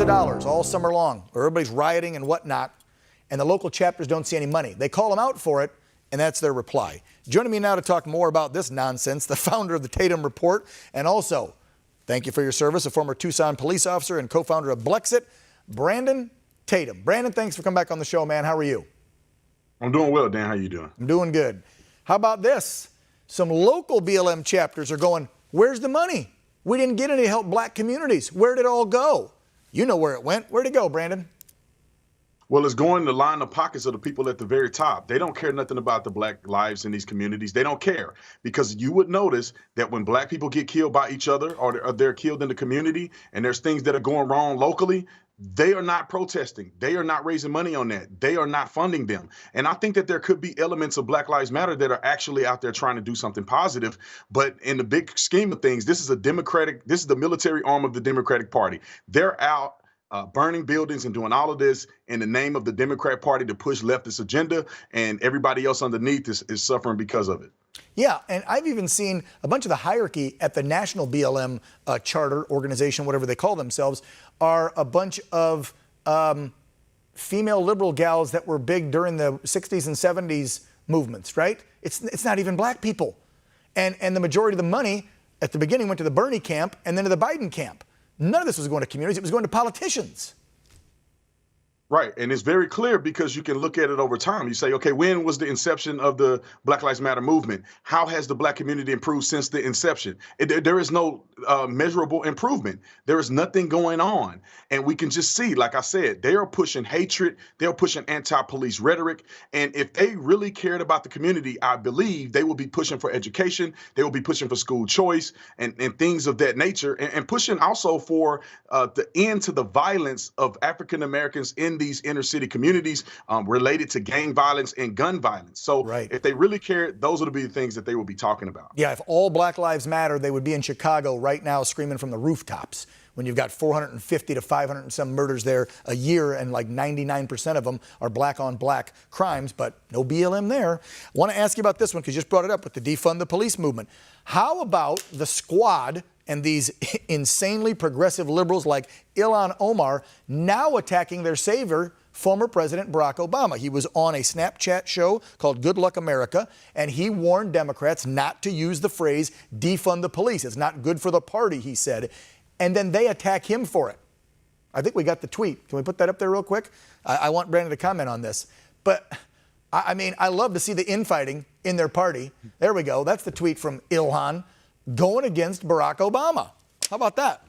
of dollars all summer long. Everybody's rioting and whatnot, and the local chapters don't see any money. They call them out for it, and that's their reply. Joining me now to talk more about this nonsense, the founder of the Tatum Report, and also, thank you for your service, a former Tucson police officer and co-founder of Blexit, Brandon Tatum. Brandon, thanks for coming back on the show, man. How are you? I'm doing well, Dan. How you doing? I'm doing good. How about this? Some local BLM chapters are going, where's the money? We didn't get any to help black communities. Where did it all go? You know where it went. Where'd it go, Brandon? Well, it's going to line the pockets of the people at the very top. They don't care nothing about the black lives in these communities. They don't care, because you would notice that when black people get killed by each other, or they're killed in the community, and there's things that are going wrong locally, they are not protesting. They are not raising money on that. They are not funding them. And I think that there could be elements of Black Lives Matter that are actually out there trying to do something positive. But in the big scheme of things, this is the military arm of the Democratic Party. They're out burning buildings and doing all of this in the name of the Democrat Party to push leftist agenda, and everybody else underneath is suffering because of it. Yeah, and I've even seen a bunch of the hierarchy at the national BLM charter organization, whatever they call themselves, are a bunch of female liberal gals that were big during the 60s and 70s movements, right? It's not even black people. And the majority of the money at the beginning went to the Bernie camp and then to the Biden camp. None of this was going to communities, it was going to politicians. Right. And it's very clear, because you can look at it over time. You say, okay, when was the inception of the Black Lives Matter movement? How has the black community improved since the inception? There is no measurable improvement. There is nothing going on. And we can just see, like I said, they are pushing hatred. They're pushing anti-police rhetoric. And if they really cared about the community, I believe they will be pushing for education. They will be pushing for school choice and things of that nature, and pushing also for the end to the violence of African Americans in these inner city communities related to gang violence and gun violence. So if they really cared, those would be the things that they would be talking about. Yeah, if all Black Lives Matter, they would be in Chicago right now screaming from the rooftops, when you've got 450 to 500 and some murders there a year, and like 99% of them are black on black crimes, but no BLM there. I want to ask you about this one, because you just brought it up with the defund the police movement. How about the squad and these insanely progressive liberals like Ilhan Omar now attacking their savior, former President Barack Obama? He was on a Snapchat show called Good Luck America, and he warned Democrats not to use the phrase defund the police. It's not good for the party, he said. And then they attack him for it. I think we got the tweet. Can we put that up there real quick? I want Brandon to comment on this. But I mean, I love to see the infighting in their party. There we go. That's the tweet from Ilhan going against Barack Obama. How about that?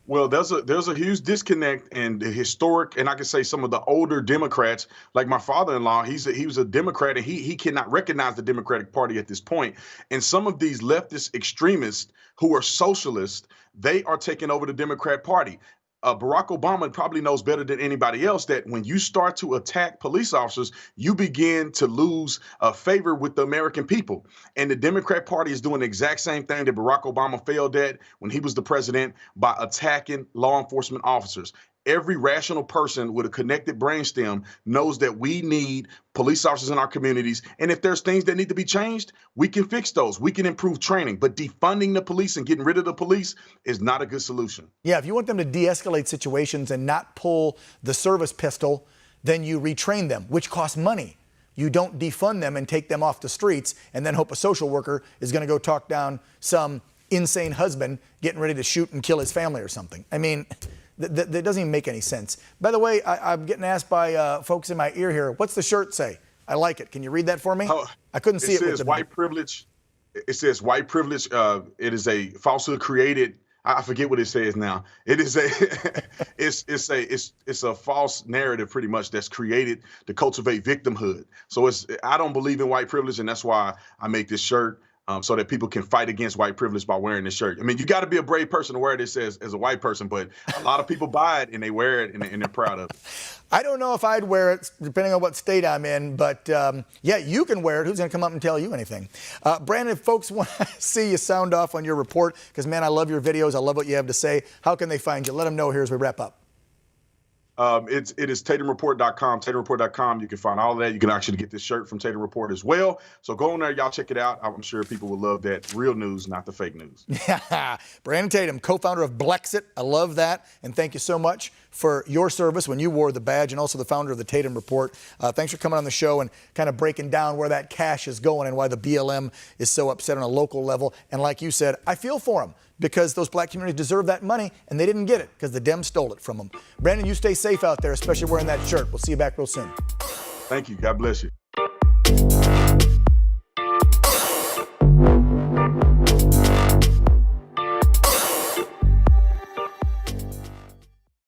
Well, there's a huge disconnect in the historic, and I can say some of the older Democrats, like my father-in-law. He was a Democrat, and he cannot recognize the Democratic Party at this point. And some of these leftist extremists who are socialists, they are taking over the Democrat Party. Barack Obama probably knows better than anybody else that when you start to attack police officers, you begin to lose favor with the American people. And the Democrat Party is doing the exact same thing that Barack Obama failed at when he was the president, by attacking law enforcement officers. Every rational person with a connected brainstem knows that we need police officers in our communities. And if there's things that need to be changed, we can fix those. We can improve training. But defunding the police and getting rid of the police is not a good solution. Yeah, if you want them to de-escalate situations and not pull the service pistol, then you retrain them, which costs money. You don't defund them and take them off the streets and then hope a social worker is going to go talk down some insane husband getting ready to shoot and kill his family or something. I mean, that doesn't even make any sense. By the way, I'm getting asked by folks in my ear here, what's the shirt say? I like it. Can you read that for me? I couldn't see it. It says white privilege. It says white privilege. It is a falsehood created. I forget what it says now. It is it's a false narrative, pretty much, that's created to cultivate victimhood. So I don't believe in white privilege, and that's why I make this shirt. So that people can fight against white privilege by wearing this shirt. I mean, you got to be a brave person to wear this as a white person, but a lot of people buy it and they wear it and they're proud of it. I don't know if I'd wear it, depending on what state I'm in, but yeah, you can wear it. Who's going to come up and tell you anything? Brandon, if folks want to see you sound off on your report, because, man, I love your videos. I love what you have to say. How can they find you? Let them know here as we wrap up. It is TatumReport.com. TatumReport.com. You can find all of that. You can actually get this shirt from Tatum Report as well. So go on there, y'all check it out. I'm sure people will love that. Real news, not the fake news. Yeah, Brandon Tatum, co-founder of Blexit. I love that, and thank you so much for your service when you wore the badge, and also the founder of the Tatum Report. Thanks for coming on the show and kind of breaking down where that cash is going and why the BLM is so upset on a local level. And like you said, I feel for them, because those black communities deserve that money, and they didn't get it because the Dems stole it from them. Brandon, you stay safe out there, especially wearing that shirt. We'll see you back real soon. Thank you. God bless you.